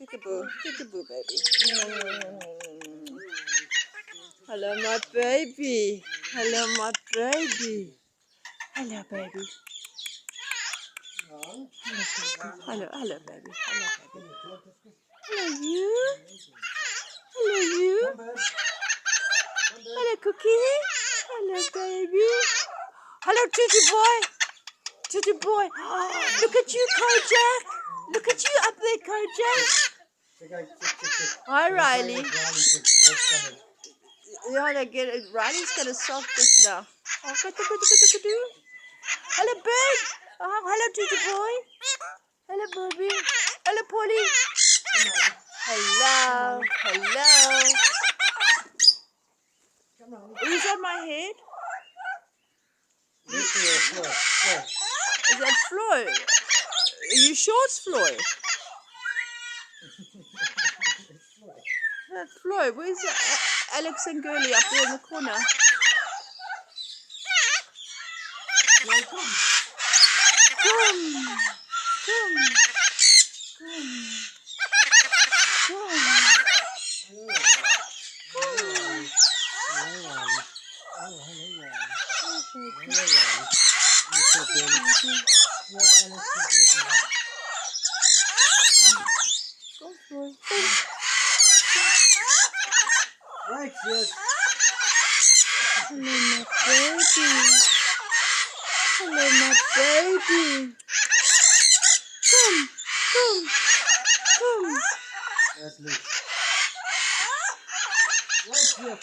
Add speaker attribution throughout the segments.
Speaker 1: Peekaboo, peekaboo, baby. Mm. Hello, my baby. Hello, my baby. Hello, baby. Hello, hello, baby. Hello, baby. Hello, you. Hello, you. Hello, Cookie. Hello, baby. Hello, Tutu boy. Tutu boy. Oh, look at you, Kojak. Look at you up there, Kojak. Hi, Riley. Yeah, they get it. Riley's gonna solve this now. Oh, hello, bird. Oh, hello, Tutu boy. Hello, baby. Hello, Polly. Hello. Hello. Who's on my head? Is that Vlooi? Are you sure it's Vlooi? That's Vlooi. Where's Alex and Girly up there in the corner? Come. Come. Come.
Speaker 2: Right, yes.
Speaker 1: Hello, my baby. Hello, my baby. Come.
Speaker 2: That's loose. Right, yes,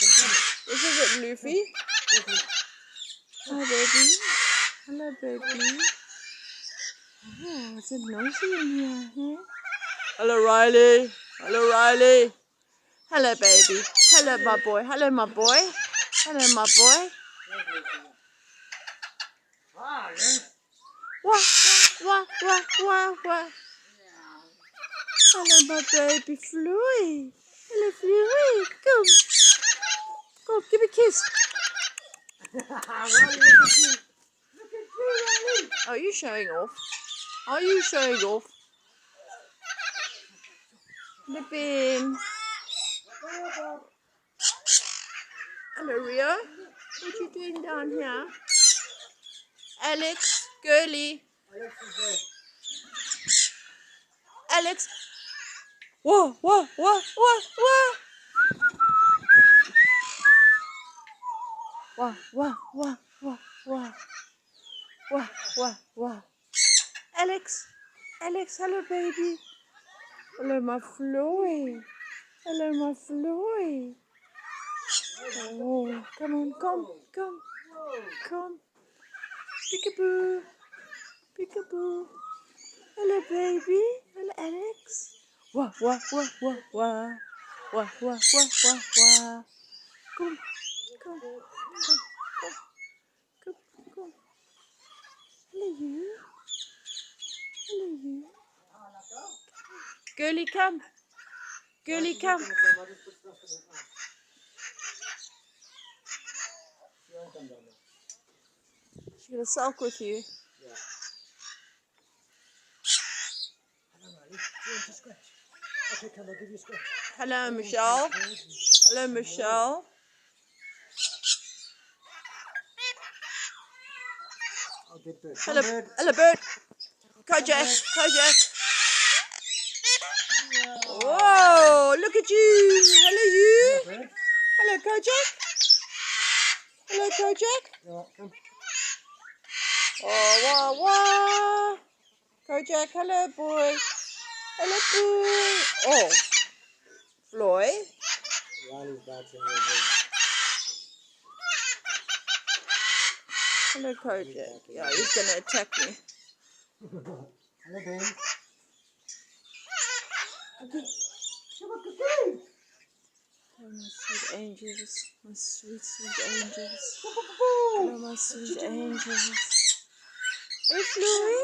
Speaker 1: This is it, Luffy. Hi, baby. Hello, baby. Oh, it's a noisy in here, huh? Hello, Riley. Hello, Riley. Hello, baby. Hello, my boy. Hello, my boy. Hello, my boy.
Speaker 2: Ah, yes.
Speaker 1: Wah. Hello, my baby Vlooi. Hello, Vlooi. Come, give me a kiss. Are you showing off? Are you showing off? Lippin. Hello, Rio. What you doing down here? Alex, Girly. Alex. Whoa. Wow. Alex, hello, baby. Hello, my Vlooi. Hello, my Vlooi. Oh, come on, come. Peekaboo. Hello, baby. Hello, Alex. Wah. Come. Hello, you. Girly, come. She's gonna sulk with you.
Speaker 2: Yeah. Okay, come, I'll give you a scratch.
Speaker 1: Hello, Michelle. Hello, Michelle.
Speaker 2: I'll get bird.
Speaker 1: Hello, bird. Kojak. Whoa, look at you. Hello, you. Hello, Kojak.
Speaker 2: Yeah, come.
Speaker 1: Oh, Kojak, hello, boy. Oh, Vlooi.
Speaker 2: Riley's bouncing your head.
Speaker 1: Hello, Kojak. Yeah, he's going to attack me.
Speaker 2: Hello, Ben.
Speaker 1: Oh, my sweet angels. My sweet angels. Hello, my sweet angels. Hey, Vlooi,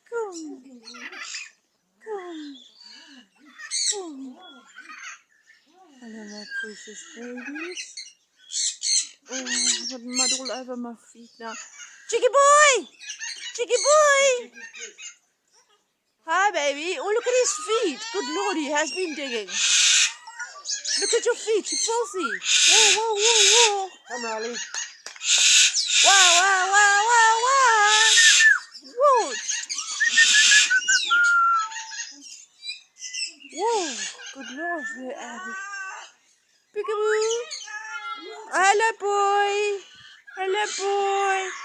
Speaker 1: come. Hello, my precious babies. Oh, I've got mud all over my feet now. Cheeky boy! baby. Oh, look at his feet. Good Lord, he has been digging. Look at your feet. You're filthy. Whoa, whoa, whoa, whoa.
Speaker 2: Come, Riley.
Speaker 1: Wow, wow, wow, wow, wow. Whoa. Whoa. Good Lord, where are we? Peekaboo. Hello, boy. Hello, boy.